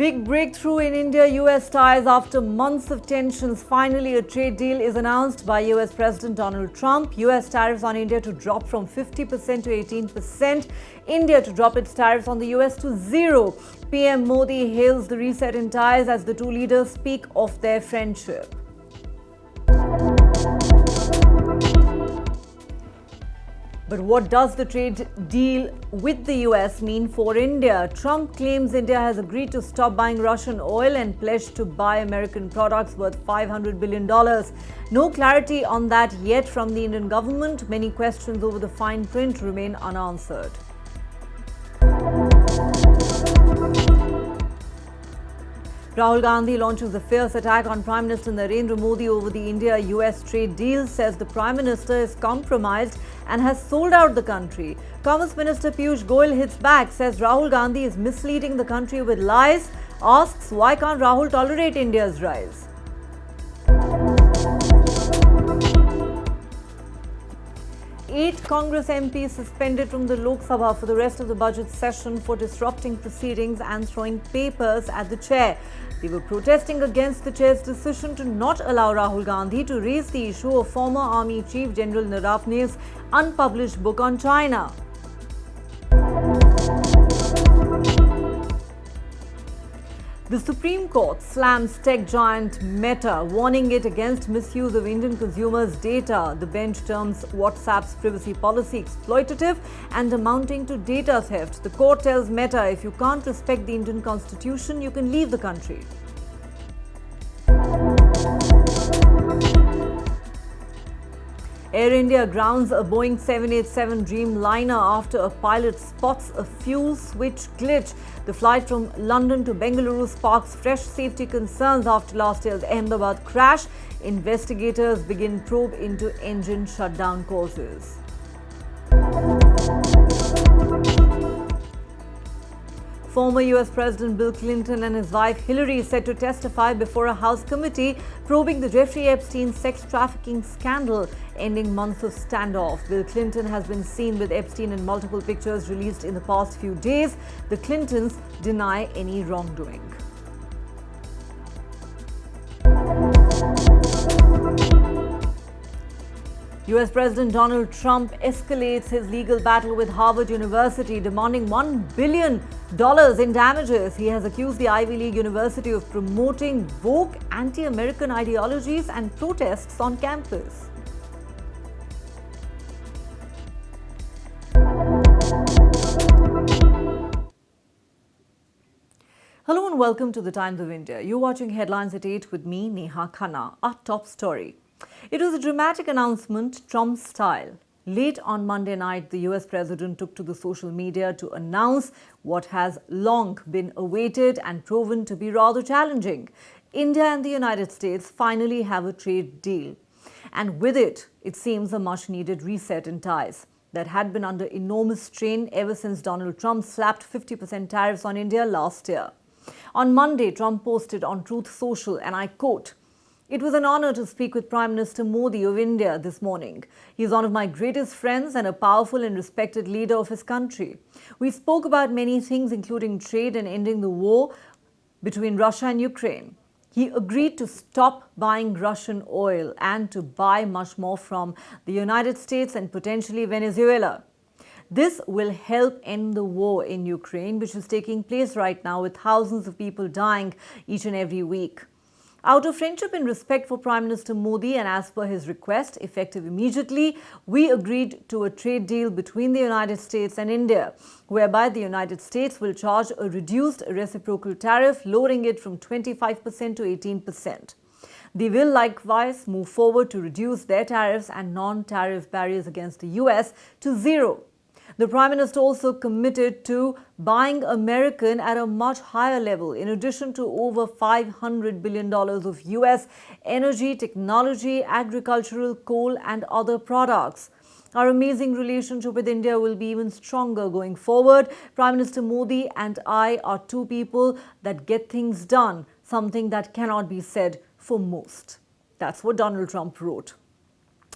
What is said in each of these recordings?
Big breakthrough in India-US ties after months of tensions. Finally, a trade deal is announced by US President Donald Trump. US tariffs on India to drop from 50% to 18%. India to drop its tariffs on the US to zero. PM Modi hails the reset in ties as the two leaders speak of their friendship. But what does the trade deal with the US mean for India? Trump claims India has agreed to stop buying Russian oil and pledged to buy American products worth $500 billion. No clarity on that yet from the Indian government. Many questions over the fine print remain unanswered. Rahul Gandhi launches a fierce attack on Prime Minister Narendra Modi over the India-US trade deal, says the Prime Minister is compromised and has sold out the country. Commerce Minister Piyush Goyal hits back, says Rahul Gandhi is misleading the country with lies, asks why can't Rahul tolerate India's rise. Eight Congress MPs suspended from the Lok Sabha for the rest of the budget session for disrupting proceedings and throwing papers at the chair. They were protesting against the chair's decision to not allow Rahul Gandhi to raise the issue of former Army Chief General Narawane's unpublished book on China. The Supreme Court slams tech giant Meta, warning it against misuse of Indian consumers' data. The bench terms WhatsApp's privacy policy exploitative and amounting to data theft. The court tells Meta if you can't respect the Indian constitution, you can leave the country. Air India grounds a Boeing 787 Dreamliner after a pilot spots a fuel switch glitch. The flight from London to Bengaluru sparks fresh safety concerns after last year's Ahmedabad crash. Investigators begin probe into engine shutdown causes. Former US President Bill Clinton and his wife Hillary set to testify before a House committee probing the Jeffrey Epstein sex trafficking scandal, ending months of standoff. Bill Clinton has been seen with Epstein in multiple pictures released in the past few days. The Clintons deny any wrongdoing. US President Donald Trump escalates his legal battle with Harvard University, demanding $1 billion in damages. He has accused the Ivy League university of promoting woke anti-American ideologies and protests on campus. Hello and welcome to the Times of India. You're watching Headlines at 8 with me, Neha Khanna. Our top story. It was a dramatic announcement, Trump style. Late on Monday night, the US president took to the social media to announce what has long been awaited and proven to be rather challenging. India and the United States finally have a trade deal. And with it, it seems a much-needed reset in ties that had been under enormous strain ever since Donald Trump slapped 50% tariffs on India last year. On Monday, Trump posted on Truth Social, and I quote, "It was an honor to speak with Prime Minister Modi of India this morning. He is one of my greatest friends and a powerful and respected leader of his country. We spoke about many things, including trade and ending the war between Russia and Ukraine. He agreed to stop buying Russian oil and to buy much more from the United States and potentially Venezuela. This will help end the war in Ukraine, which is taking place right now with thousands of people dying each and every week. Out of friendship and respect for Prime Minister Modi and as per his request, effective immediately, we agreed to a trade deal between the United States and India, whereby the United States will charge a reduced reciprocal tariff, lowering it from 25% to 18%. They will likewise move forward to reduce their tariffs and non-tariff barriers against the US to zero. The Prime Minister also committed to buying American at a much higher level, in addition to over $500 billion of US energy, technology, agricultural, coal and other products. Our amazing relationship with India will be even stronger going forward. Prime Minister Modi and I are two people that get things done, something that cannot be said for most." That's what Donald Trump wrote.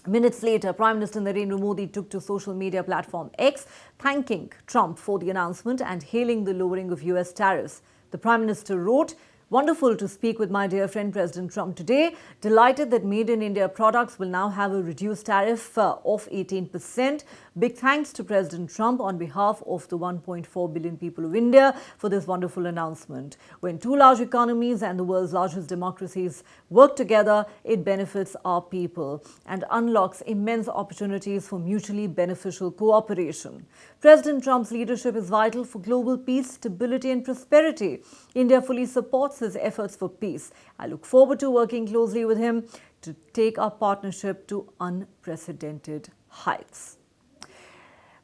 Minutes later, Prime Minister Narendra Modi took to social media platform X, thanking Trump for the announcement and hailing the lowering of US tariffs. The Prime Minister wrote, "Wonderful to speak with my dear friend President Trump today. Delighted that Made in India products will now have a reduced tariff of 18%. Big thanks to President Trump on behalf of the 1.4 billion people of India for this wonderful announcement. When two large economies and the world's largest democracies work together, it benefits our people and unlocks immense opportunities for mutually beneficial cooperation. President Trump's leadership is vital for global peace, stability and prosperity. India fully supports his efforts for peace. I look forward to working closely with him to take our partnership to unprecedented heights."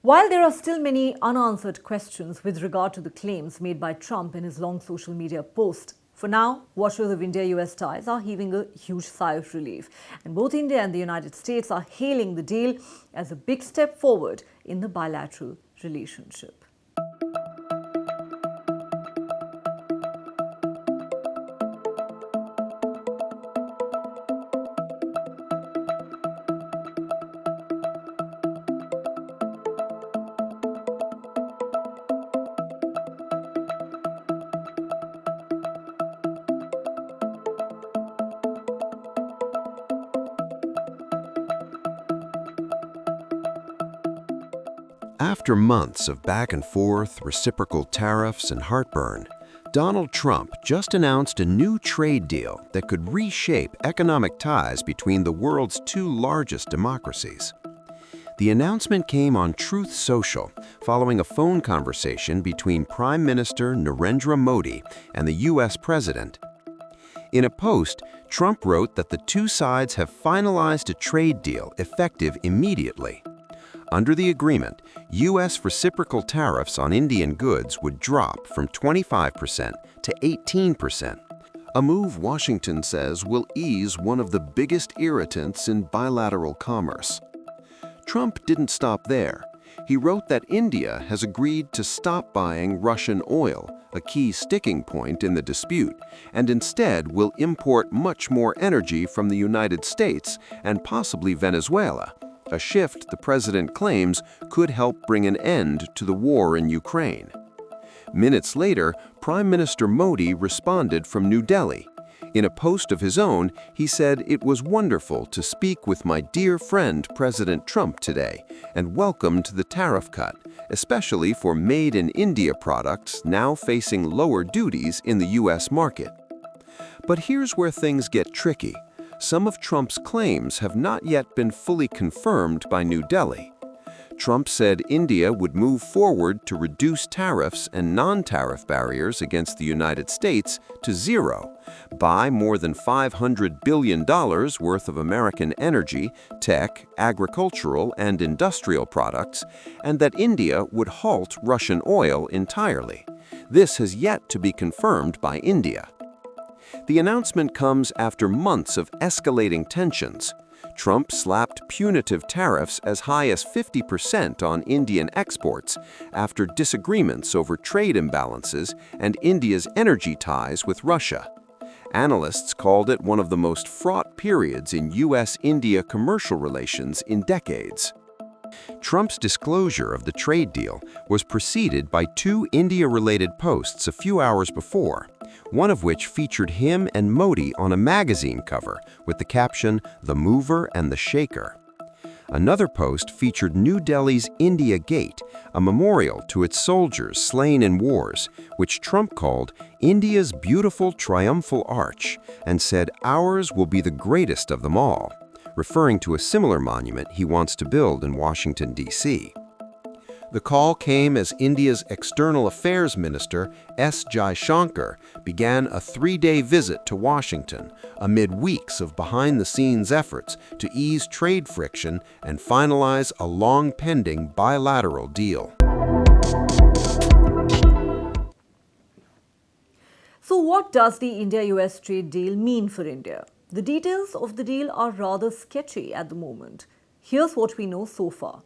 While there are still many unanswered questions with regard to the claims made by Trump in his long social media post, for now, watchers of India-US ties are heaving a huge sigh of relief. And both India and the United States are hailing the deal as a big step forward in the bilateral relationship. After months of back and forth, reciprocal tariffs, and heartburn, Donald Trump just announced a new trade deal that could reshape economic ties between the world's two largest democracies. The announcement came on Truth Social following a phone conversation between Prime Minister Narendra Modi and the U.S. President. In a post, Trump wrote that the two sides have finalized a trade deal effective immediately. Under the agreement, U.S. reciprocal tariffs on Indian goods would drop from 25% to 18%, a move Washington says will ease one of the biggest irritants in bilateral commerce. Trump didn't stop there. He wrote that India has agreed to stop buying Russian oil, a key sticking point in the dispute, and instead will import much more energy from the United States and possibly Venezuela, a shift the president claims could help bring an end to the war in Ukraine. Minutes later, Prime Minister Modi responded from New Delhi. In a post of his own, he said it was wonderful to speak with my dear friend President Trump today and welcomed the tariff cut, especially for Made in India products now facing lower duties in the U.S. market. But here's where things get tricky. Some of Trump's claims have not yet been fully confirmed by New Delhi. Trump said India would move forward to reduce tariffs and non-tariff barriers against the United States to zero, buy more than $500 billion worth of American energy, tech, agricultural, and industrial products, and that India would halt Russian oil entirely. This has yet to be confirmed by India. The announcement comes after months of escalating tensions. Trump slapped punitive tariffs as high as 50% on Indian exports after disagreements over trade imbalances and India's energy ties with Russia. Analysts called it one of the most fraught periods in U.S.-India commercial relations in decades. Trump's disclosure of the trade deal was preceded by two India-related posts a few hours before, one of which featured him and Modi on a magazine cover with the caption, "The Mover and the Shaker." Another post featured New Delhi's India Gate, a memorial to its soldiers slain in wars, which Trump called India's beautiful triumphal arch and said ours will be the greatest of them all, referring to a similar monument he wants to build in Washington, D.C. The call came as India's External Affairs Minister S. Jaishankar began a three-day visit to Washington amid weeks of behind-the-scenes efforts to ease trade friction and finalize a long-pending bilateral deal. So what does the India-US trade deal mean for India? The details of the deal are rather sketchy at the moment. Here's what we know so far.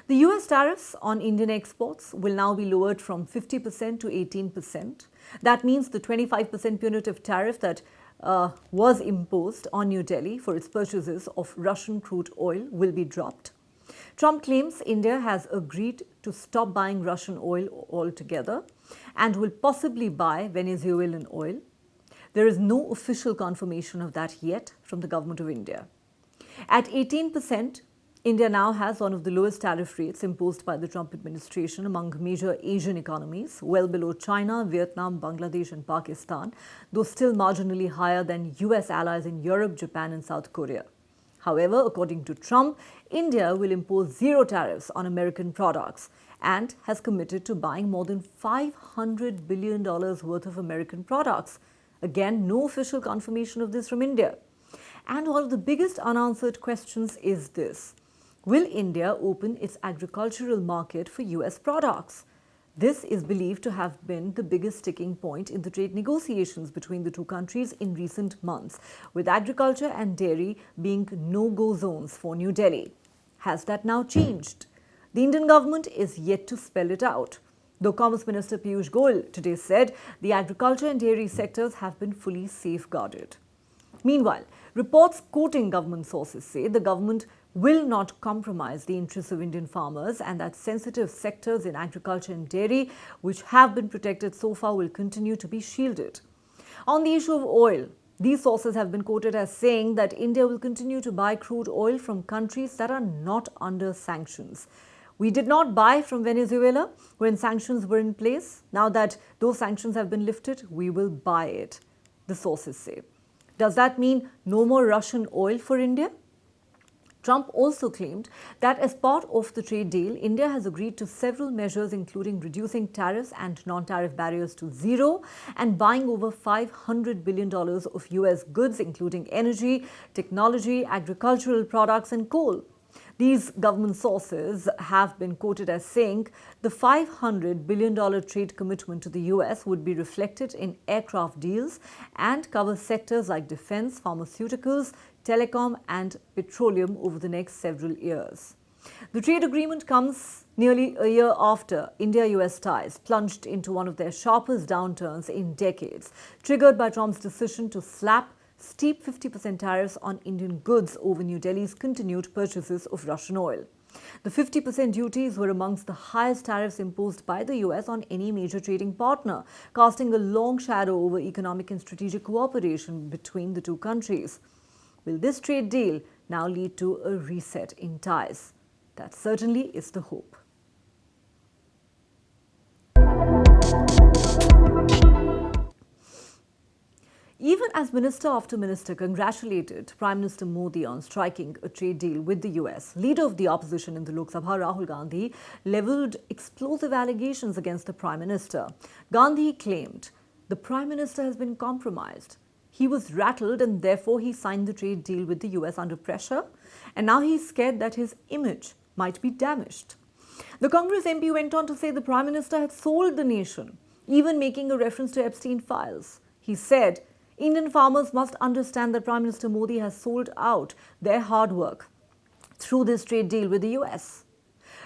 The US tariffs on Indian exports will now be lowered from 50% to 18%. That means the 25% punitive tariff that was imposed on New Delhi for its purchases of Russian crude oil will be dropped. Trump claims India has agreed to stop buying Russian oil altogether and will possibly buy Venezuelan oil. There is no official confirmation of that yet from the government of India. At 18%, India now has one of the lowest tariff rates imposed by the Trump administration among major Asian economies, well below China, Vietnam, Bangladesh and Pakistan, though still marginally higher than US allies in Europe, Japan and South Korea. However, according to Trump, India will impose zero tariffs on American products and has committed to buying more than $500 billion worth of American products. Again, no official confirmation of this from India. And one of the biggest unanswered questions is this: will India open its agricultural market for US products? This is believed to have been the biggest sticking point in the trade negotiations between the two countries in recent months, with agriculture and dairy being no-go zones for New Delhi. Has that now changed? The Indian government is yet to spell it out, though Commerce Minister Piyush Goyal today said the agriculture and dairy sectors have been fully safeguarded. Meanwhile, reports quoting government sources say the government will not compromise the interests of Indian farmers and that sensitive sectors in agriculture and dairy, which have been protected so far, will continue to be shielded. On the issue of oil, these sources have been quoted as saying that India will continue to buy crude oil from countries that are not under sanctions. We did not buy from Venezuela when sanctions were in place. Now that those sanctions have been lifted, we will buy it, the sources say. Does that mean no more Russian oil for India? Trump also claimed that as part of the trade deal, India has agreed to several measures including reducing tariffs and non-tariff barriers to zero and buying over $500 billion of US goods including energy, technology, agricultural products and coal. These government sources have been quoted as saying the $500 billion trade commitment to the US would be reflected in aircraft deals and cover sectors like defense, pharmaceuticals, telecom and petroleum over the next several years. The trade agreement comes nearly a year after India-US ties plunged into one of their sharpest downturns in decades, triggered by Trump's decision to slap steep 50% tariffs on Indian goods over New Delhi's continued purchases of Russian oil. The 50% duties were amongst the highest tariffs imposed by the US on any major trading partner, casting a long shadow over economic and strategic cooperation between the two countries. Will this trade deal now lead to a reset in ties? That certainly is the hope. Even as minister after minister congratulated Prime Minister Modi on striking a trade deal with the US, leader of the opposition in the Lok Sabha, Rahul Gandhi, levelled explosive allegations against the Prime Minister. Gandhi claimed the Prime Minister has been compromised. He was rattled and therefore he signed the trade deal with the US under pressure, and now he's scared that his image might be damaged. The Congress MP went on to say the Prime Minister had sold the nation, even making a reference to Epstein files. He said, Indian farmers must understand that Prime Minister Modi has sold out their hard work through this trade deal with the US.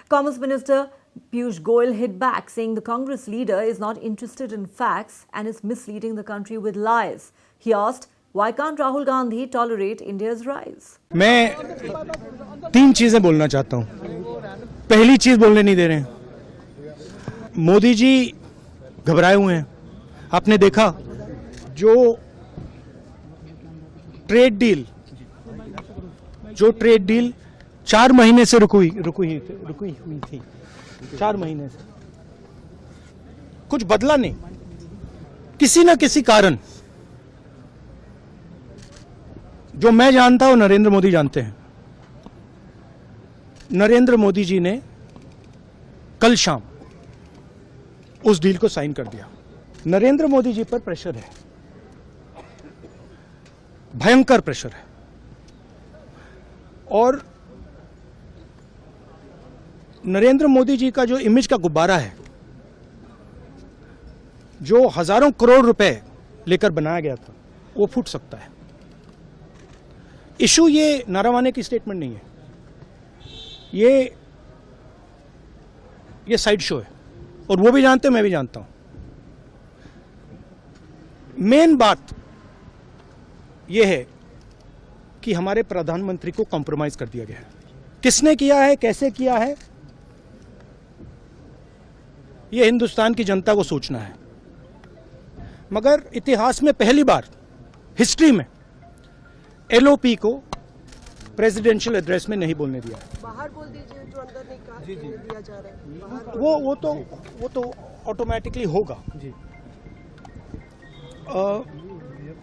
Commerce Minister Piyush Goyal hit back, saying the Congress leader is not interested in facts and is misleading the country with lies. He asked, why can't Rahul Gandhi tolerate India's rise? मैं तीन चीजें बोलना चाहता हूं। पहली चीज बोलने नहीं दे रहे हैं। मोदी जी घबराए हुए हैं। आपने देखा जो ट्रेड डील 4 महीने से रुकी हुई थी 4 महीने से कुछ बदला नहीं। किसी न किसी कारण जो मैं जानता हूं नरेंद्र मोदी जानते हैं। नरेंद्र मोदी जी ने कल शाम उस डील को साइन कर दिया। नरेंद्र मोदी जी पर प्रेशर है, भयंकर प्रेशर है, और नरेंद्र मोदी जी का जो इमेज का गुब्बारा है, जो हजारों करोड़ रुपए लेकर बनाया गया था, वो फूट सकता है। इशू ये नारावाने की स्टेटमेंट नहीं है, ये साइड शो है, और वो भी जानते हैं, मैं भी जानता हूं। मेन बात यह है कि हमारे प्रधानमंत्री को कॉम्प्रोमाइज कर दिया गया है। किसने किया है, कैसे किया है, ये हिंदुस्तान की जनता को सोचना है। मगर इतिहास में पहली बार हिस्ट्री में एलओपी को प्रेसिडेंशियल एड्रेस में नहीं बोलने दिया है। बाहर बोल दीजिए, जो अंदर नहीं कहा दिया जा रहा है बाहर। वो तो ऑटोमेटिकली होगा जी।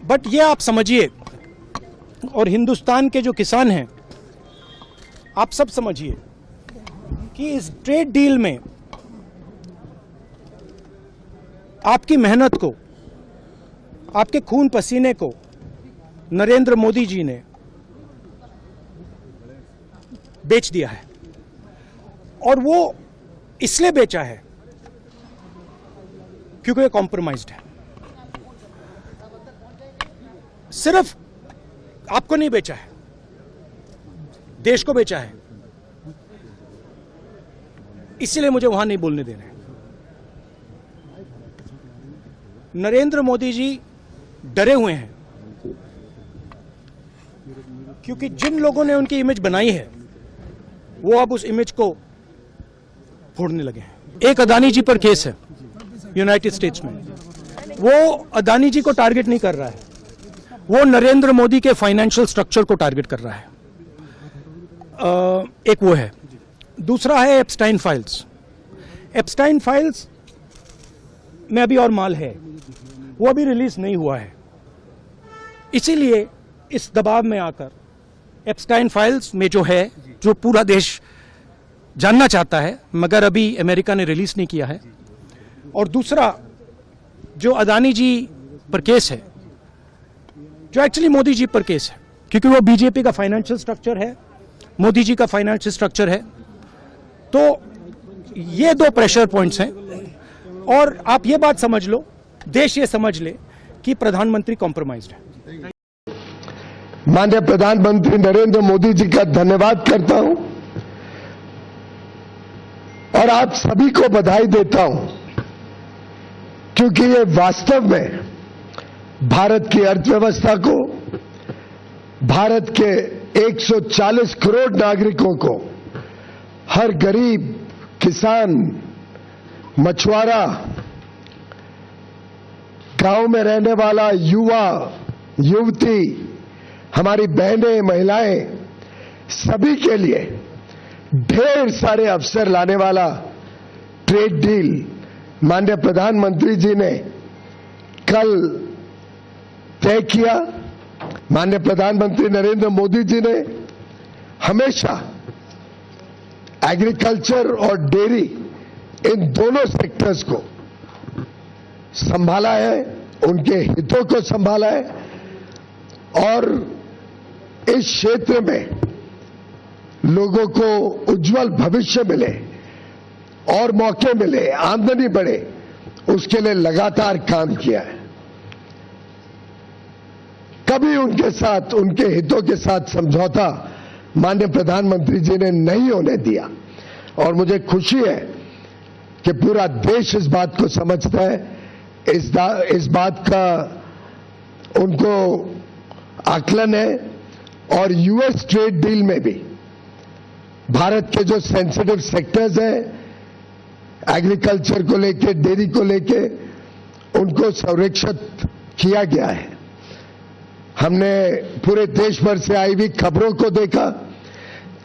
बट ये आप समझिए, और हिंदुस्तान के जो किसान हैं आप सब समझिए कि इस ट्रेड डील में आपकी मेहनत को, आपके खून पसीने को नरेंद्र मोदी जी ने बेच दिया है। और वो इसलिए बेचा है क्योंकि ये कॉम्प्रोमाइज्ड है। सिर्फ आपको नहीं बेचा है, देश को बेचा है। इसलिए मुझे वहां नहीं बोलने देना है। नरेंद्र मोदी जी डरे हुए हैं क्योंकि जिन लोगों ने उनकी इमेज बनाई है वो अब उस इमेज को फोड़ने लगे हैं। एक अदानी जी पर केस है यूनाइटेड स्टेट्स में। वो अदानी जी को टारगेट नहीं कर रहा है, वो नरेंद्र मोदी के फाइनेंशियल स्ट्रक्चर को टारगेट कर रहा है। एक वो है। दूसरा है एप्स्टाइन फाइल्स। एप्स्टाइन फाइल्स में अभी और माल है, वो अभी रिलीज नहीं हुआ है। इसीलिए इस दबाव में आकर एप्स्टाइन फाइल्स में जो है, जो पूरा देश जानना चाहता है मगर अभी अमेरिका ने रिलीज नहीं किया है। और दूसरा जो अदानी जी पर केस है, जो एक्चुअली मोदी जी पर केस है, क्योंकि वो बीजेपी का फाइनेंशियल स्ट्रक्चर है, मोदी जी का फाइनेंशियल स्ट्रक्चर है। तो ये दो प्रेशर पॉइंट्स हैं। और आप ये बात समझ लो, देश ये समझ ले कि प्रधानमंत्री कॉम्प्रोमाइज्ड है। माननीय प्रधानमंत्री नरेंद्र मोदी जी का धन्यवाद करता हूं और आप सभी को बधाई देता हूं, क्योंकि ये वास्तव में भारत की अर्थव्यवस्था को, भारत के 140 करोड़ नागरिकों को, हर गरीब, किसान, मछुआरा, गांव में रहने वाला युवा, युवती, हमारी बहनें, महिलाएं, सभी के लिए ढेर सारे अवसर लाने वाला ट्रेड डील माननीय प्रधानमंत्री जी ने कल तय किया। माननीय प्रधानमंत्री नरेंद्र मोदी जी ने हमेशा एग्रीकल्चर और डेयरी, इन दोनों सेक्टर्स को संभाला है, उनके हितों को संभाला है। और इस क्षेत्र में लोगों को उज्जवल भविष्य मिले और मौके मिले, आमदनी बढ़े, उसके लिए लगातार काम किया है। कभी उनके साथ, उनके हितों के साथ समझौता माननीय प्रधानमंत्री जी ने नहीं होने दिया। और मुझे खुशी है कि पूरा देश इस बात को समझता है, इस बात का उनको आकलन है। और यूएस ट्रेड डील में भी भारत के जो सेंसिटिव सेक्टर्स हैं, एग्रीकल्चर को लेके, डेयरी को लेके, उनको संरक्षित किया गया है। हमने पूरे देश भर से आई हुई खबरों को देखा,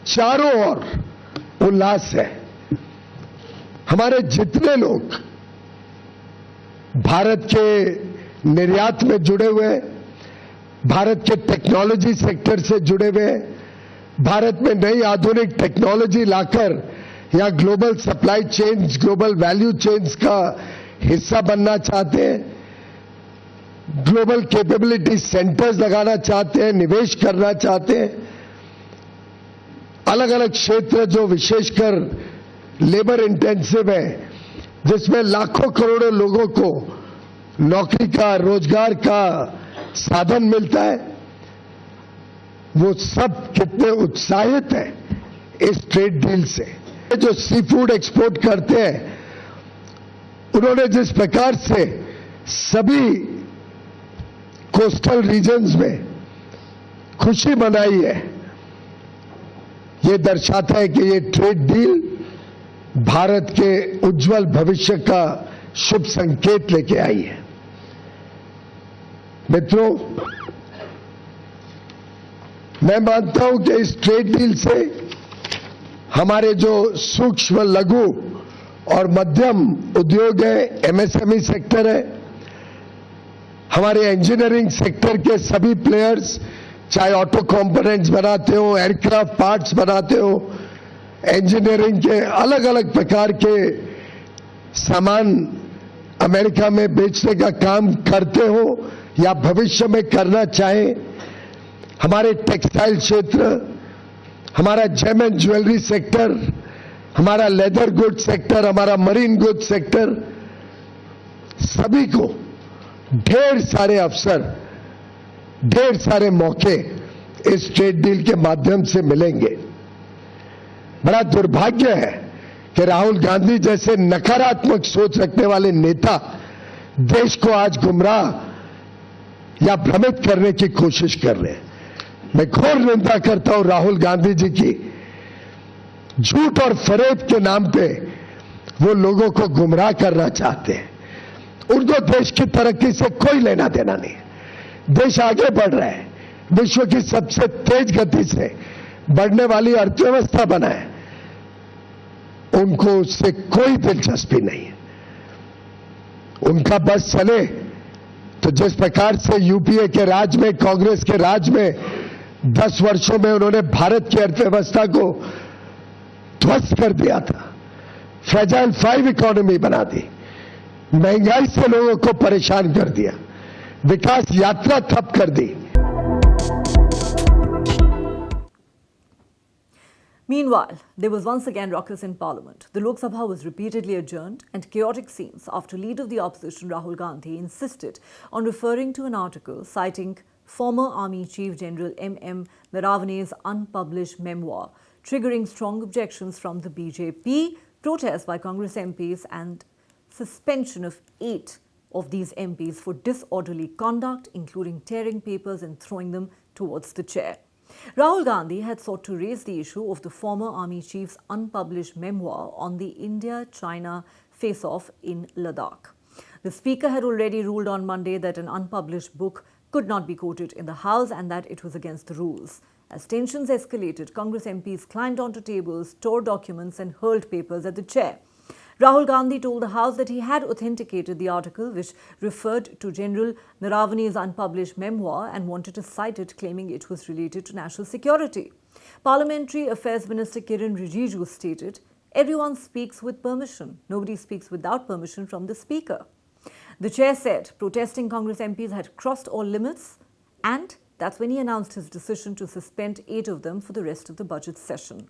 चारों ओर उल्लास है। हमारे जितने लोग भारत के निर्यात में जुड़े हुए हैं, भारत के टेक्नोलॉजी सेक्टर से जुड़े हुए हैं, भारत में नई आधुनिक टेक्नोलॉजी लाकर या global supply chains, global value chains का हिस्सा बनना चाहते हैं, ग्लोबल कैपेबिलिटी सेंटर्स लगाना चाहते हैं, निवेश करना चाहते हैं। अलग अलग क्षेत्र जो विशेषकर लेबर इंटेंसिव है, जिसमें लाखों करोड़ों लोगों को नौकरी का, रोजगार का साधन मिलता है, वो सब कितने उत्साहित हैं इस ट्रेड डील से। जो सी फूड एक्सपोर्ट करते हैं, उन्होंने जिस प्रकार से सभी कोस्टल रीजन्स में खुशी मनाई है, ये दर्शाता है कि ये ट्रेड डील भारत के उज्जवल भविष्य का शुभ संकेत लेके आई है। मित्रों, मैं मानता हूं कि इस ट्रेड डील से हमारे जो सूक्ष्म, लघु और मध्यम उद्योग है, एमएसएमई सेक्टर है, हमारे इंजीनियरिंग सेक्टर के सभी प्लेयर्स, चाहे ऑटो कंपोनेंट्स बनाते हो, एयरक्राफ्ट पार्ट्स बनाते हो, इंजीनियरिंग के अलग अलग प्रकार के सामान अमेरिका में बेचने का काम करते हो या भविष्य में करना चाहें, हमारे टेक्सटाइल क्षेत्र, हमारा जेम एंड ज्वेलरी सेक्टर, हमारा लेदर गुड सेक्टर, हमारा मरीन गुड सेक्टर, सभी को ढेर सारे अवसर, ढेर सारे मौके इस ट्रेड डील के माध्यम से मिलेंगे। बड़ा दुर्भाग्य है कि राहुल गांधी जैसे नकारात्मक सोच रखने वाले नेता देश को आज गुमराह या भ्रमित करने की कोशिश कर रहे हैं। मैं घोर निंदा करता हूं राहुल गांधी जी की। झूठ और फरेब के नाम पे वो लोगों को गुमराह करना चाहते हैं। उनको देश की तरक्की से कोई लेना देना नहीं है। देश आगे बढ़ रहा है, विश्व की सबसे तेज गति से बढ़ने वाली अर्थव्यवस्था बना है, उनको उससे कोई दिलचस्पी नहीं है। उनका बस चले तो जिस प्रकार से यूपीए के राज में, कांग्रेस के राज में 10 वर्षों में उन्होंने भारत की अर्थव्यवस्था को ध्वस्त कर दिया था, फ्रेजाइल 5 इकोनॉमी बना दी, महंगाई से लोगों को परेशान कर दिया, विकास यात्रा ठप कर दी। Meanwhile, there was once again ruckus in Parliament. The Lok Sabha was repeatedly adjourned and chaotic scenes after leader of the opposition Rahul Gandhi insisted on referring to an article citing former Army Chief General M.M. Narawane's unpublished memoir, triggering strong objections from the BJP, protests by Congress MPs and suspension of 8 of these MPs for disorderly conduct, including tearing papers and throwing them towards the chair. Rahul Gandhi had sought to raise the issue of the former army chief's unpublished memoir on the India-China face-off in Ladakh. The speaker had already ruled on Monday that an unpublished book could not be quoted in the House and that it was against the rules. As tensions escalated, Congress MPs climbed onto tables, tore documents and hurled papers at the chair. Rahul Gandhi told the House that he had authenticated the article which referred to General Narawane's unpublished memoir and wanted to cite it, claiming it was related to national security. Parliamentary Affairs Minister Kiren Rijiju stated, "Everyone speaks with permission. Nobody speaks without permission from the Speaker." The chair said protesting Congress MPs had crossed all limits, and that's when he announced his decision to suspend 8 of them for the rest of the budget session.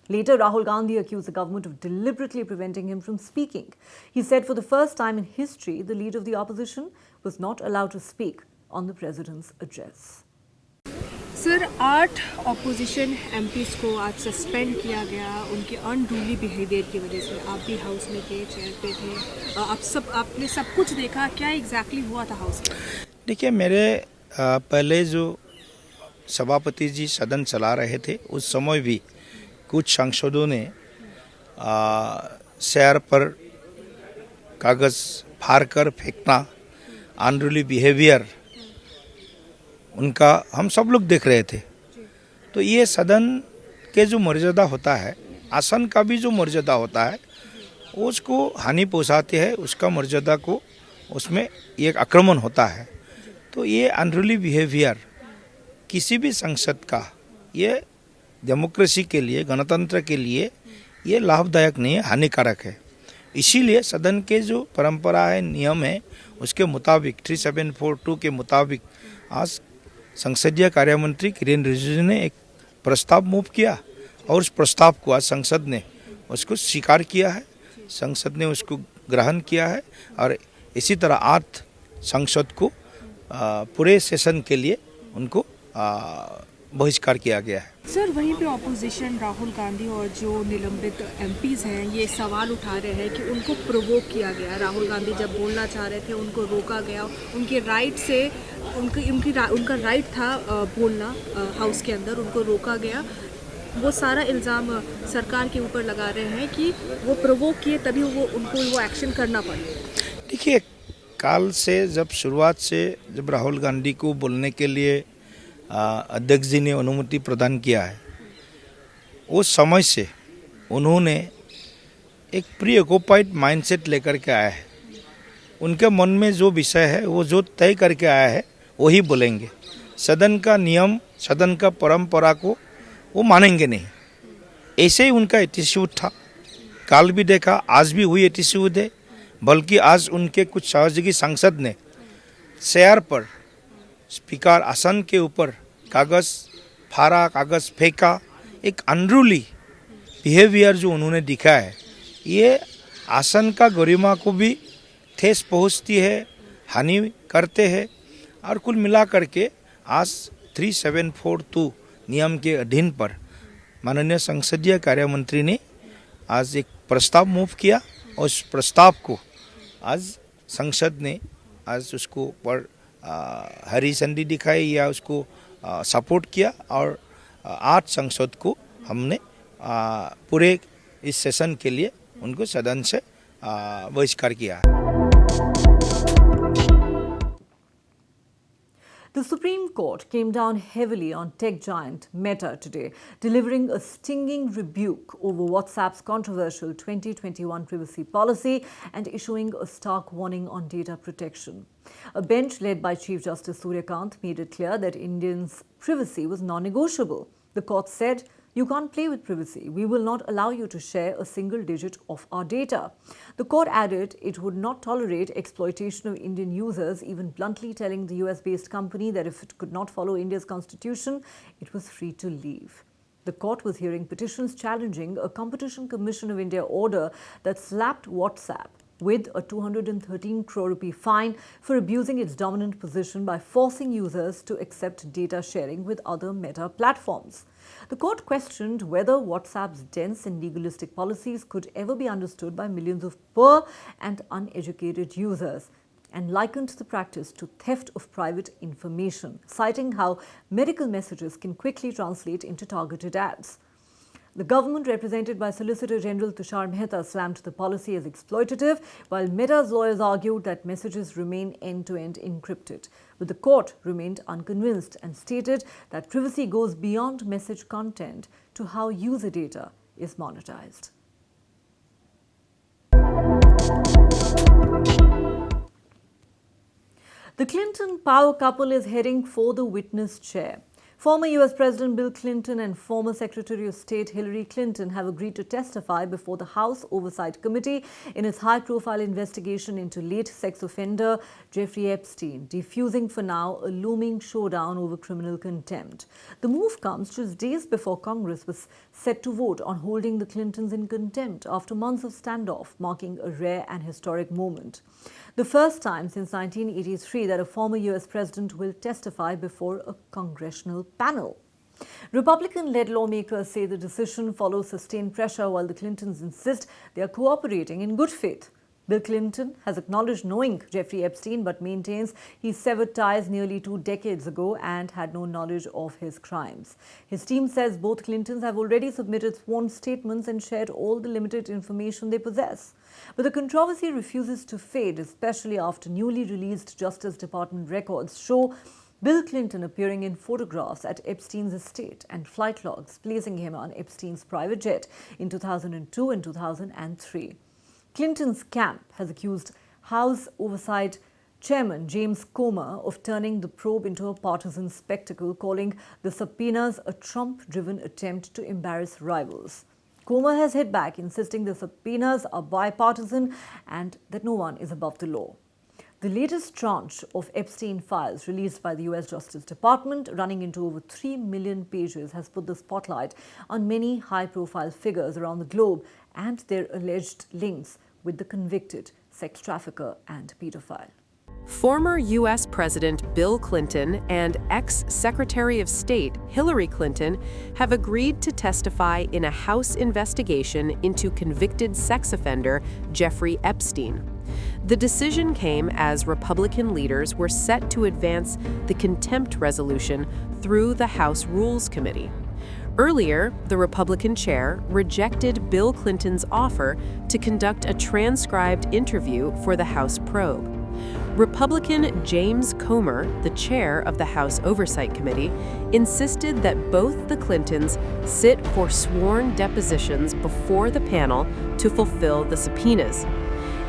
Later, Rahul Gandhi accused the government of deliberately preventing him from speaking. He said for the first time in history, the leader of the opposition was not allowed to speak on the president's address. Sir, 8 opposition MPs को आज suspend किया गया उनके unruly behaviour की वजह से। आप भी हाउस में थे, चेयर पे थे, आपने सब कुछ देखा, क्या एग्जैक्टली हुआ था हाउस में? देखिए, मेरे पहले जो सभापति जी सदन चला रहे थे उस समय भी कुछ सांसदों ने शेयर पर कागज फाड़ कर फेंकना, अनरूली बिहेवियर उनका हम सब लोग देख रहे थे। तो ये सदन के जो मर्यादा होता है, आसन का भी जो मर्यादा होता है, उसको हानि पहुंचाते हैं, उसका मर्यादा को उसमें एक आक्रमण होता है। तो ये अनरूली बिहेवियर किसी भी संसद का, ये डेमोक्रेसी के लिए, गणतंत्र के लिए ये लाभदायक नहीं है, हानिकारक है। इसीलिए सदन के जो परंपरा है, नियम है, उसके मुताबिक 3742 के मुताबिक आज संसदीय कार्य मंत्री किरेन रिजिजू ने एक प्रस्ताव मूव किया और उस प्रस्ताव को आज संसद ने उसको स्वीकार किया है, संसद ने उसको ग्रहण किया है और इसी तरह 8 सांसद को पूरे सेशन के लिए उनको बहिष्कार किया गया है। सर, वहीं पे ऑपोजिशन राहुल गांधी और जो निलंबित एमपीज हैं ये सवाल उठा रहे हैं कि उनको प्रोवोक किया गया। राहुल गांधी जब बोलना चाह रहे थे उनको रोका गया, उनके राइट से उनका राइट था बोलना हाउस के अंदर, उनको रोका गया। वो सारा इल्ज़ाम सरकार के ऊपर लगा रहे हैं कि वो प्रोवोक किए तभी उनको वो एक्शन करना पड़े। देखिए, काल से जब शुरुआत से जब राहुल गांधी को बोलने के लिए अध्यक्ष जी ने अनुमति प्रदान किया है, उस समय से उन्होंने एक प्री ऑक्युपाइड माइंडसेट लेकर के आया है। उनके मन में जो विषय है वो जो तय करके आया है वही बोलेंगे। सदन का नियम, सदन का परंपरा को वो मानेंगे नहीं। ऐसे ही उनका एटीट्यूड था। काल भी देखा, आज भी हुई एटीट्यूड है। बल्कि आज उनके कुछ सहयोगी सांसद ने शेयर पर स्पीकर आसन के ऊपर कागज़ फाड़ा, कागज़ फेंका। एक अनरूली बिहेवियर जो उन्होंने दिखा है, ये आसन का गरिमा को भी ठेस पहुंचती है, हानि करते हैं। और कुल मिला करके आज 3742 नियम के अधीन पर माननीय संसदीय कार्य मंत्री ने आज एक प्रस्ताव मूव किया और उस प्रस्ताव को आज संसद ने आज उसको पर हरी झंडी दिखाई या उसको सपोर्ट किया और 8 सांसद को हमने पूरे इस सेशन के लिए उनको सदन से बहिष्कार किया। The Supreme Court came down heavily on tech giant Meta today, delivering a stinging rebuke over WhatsApp's controversial 2021 privacy policy and issuing a stark warning on data protection. A bench led by Chief Justice Surya Kant made it clear that Indians' privacy was non-negotiable. The court said, "You can't play with privacy. We will not allow you to share a single digit of our data." The court added it would not tolerate exploitation of Indian users, even bluntly telling the US-based company that if it could not follow India's constitution, it was free to leave. The court was hearing petitions challenging a Competition Commission of India order that slapped WhatsApp with a 213 crore rupee fine for abusing its dominant position by forcing users to accept data sharing with other Meta platforms. The court questioned whether WhatsApp's dense and legalistic policies could ever be understood by millions of poor and uneducated users, and likened the practice to theft of private information, citing how medical messages can quickly translate into targeted ads. The government, represented by Solicitor General Tushar Mehta, slammed the policy as exploitative, while Meta's lawyers argued that messages remain end-to-end encrypted. But the court remained unconvinced and stated that privacy goes beyond message content to how user data is monetized. The Clinton power couple is heading for the witness chair. Former US President Bill Clinton and former Secretary of State Hillary Clinton have agreed to testify before the House Oversight Committee in its high-profile investigation into late sex offender Jeffrey Epstein, defusing for now a looming showdown over criminal contempt. The move comes just days before Congress was set to vote on holding the Clintons in contempt after months of standoff, marking a rare and historic moment. The first time since 1983 that a former US president will testify before a congressional panel. Republican-led lawmakers say the decision follows sustained pressure, while the Clintons insist they are cooperating in good faith. Bill Clinton has acknowledged knowing Jeffrey Epstein but maintains he severed ties nearly 2 decades ago and had no knowledge of his crimes. His team says both Clintons have already submitted sworn statements and shared all the limited information they possess. But the controversy refuses to fade, especially after newly released Justice Department records show Bill Clinton appearing in photographs at Epstein's estate and flight logs placing him on Epstein's private jet in 2002 and 2003. Clinton's camp has accused House Oversight Chairman James Comer of turning the probe into a partisan spectacle, calling the subpoenas a Trump-driven attempt to embarrass rivals. Comer has hit back, insisting the subpoenas are bipartisan and that no one is above the law. The latest tranche of Epstein files released by the US Justice Department, running into over 3 million pages, has put the spotlight on many high-profile figures around the globe and their alleged links with the convicted sex trafficker and pedophile. Former U.S. President Bill Clinton and ex-Secretary of State Hillary Clinton have agreed to testify in a House investigation into convicted sex offender Jeffrey Epstein. The decision came as Republican leaders were set to advance the contempt resolution through the House Rules Committee. Earlier, the Republican chair rejected Bill Clinton's offer to conduct a transcribed interview for the House probe. Republican James Comer, the chair of the House Oversight Committee, insisted that both the Clintons sit for sworn depositions before the panel to fulfill the subpoenas.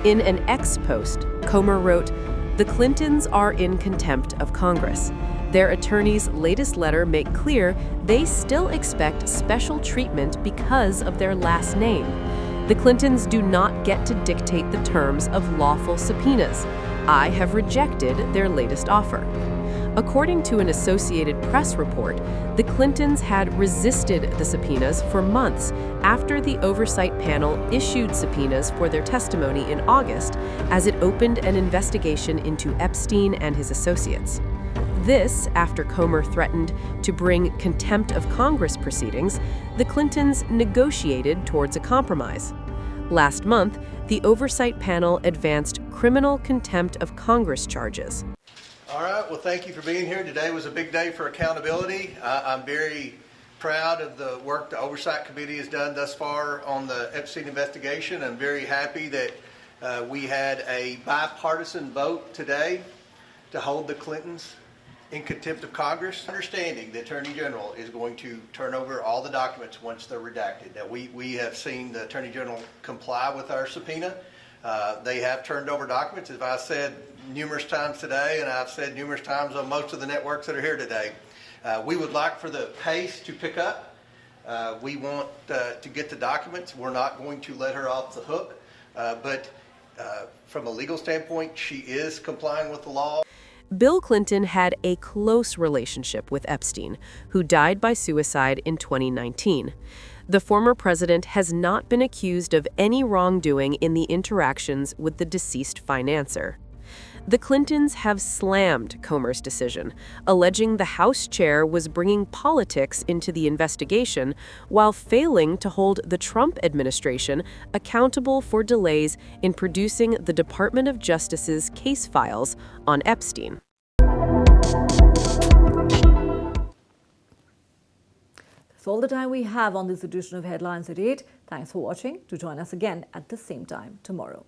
In an X post, Comer wrote, "The Clintons are in contempt of Congress. Their attorney's latest letter make clear they still expect special treatment because of their last name. The Clintons do not get to dictate the terms of lawful subpoenas. I have rejected their latest offer." According to an Associated Press report, the Clintons had resisted the subpoenas for months after the oversight panel issued subpoenas for their testimony in August as it opened an investigation into Epstein and his associates. This, after Comer threatened to bring contempt of Congress proceedings, the Clintons negotiated towards a compromise. Last month, the oversight panel advanced criminal contempt of Congress charges. All right, well, thank you for being here. Today was a big day for accountability. I'm very proud of the work the Oversight Committee has done thus far on the Epstein investigation. I'm very happy that we had a bipartisan vote today to hold the Clintons in contempt of Congress. Understanding the Attorney General is going to turn over all the documents once they're redacted. Now, we have seen the Attorney General comply with our subpoena. They have turned over documents, as I said numerous times today, and I've said numerous times on most of the networks that are here today. We would like for the pace to pick up. We want to get the documents. We're not going to let her off the hook, but from a legal standpoint, she is complying with the law. Bill Clinton had a close relationship with Epstein, who died by suicide in 2019. The former president has not been accused of any wrongdoing in the interactions with the deceased financier. The Clintons have slammed Comer's decision, alleging the House chair was bringing politics into the investigation while failing to hold the Trump administration accountable for delays in producing the Department of Justice's case files on Epstein. That's all the time we have on this edition of Headlines at 8. Thanks for watching. Do join us again at the same time tomorrow.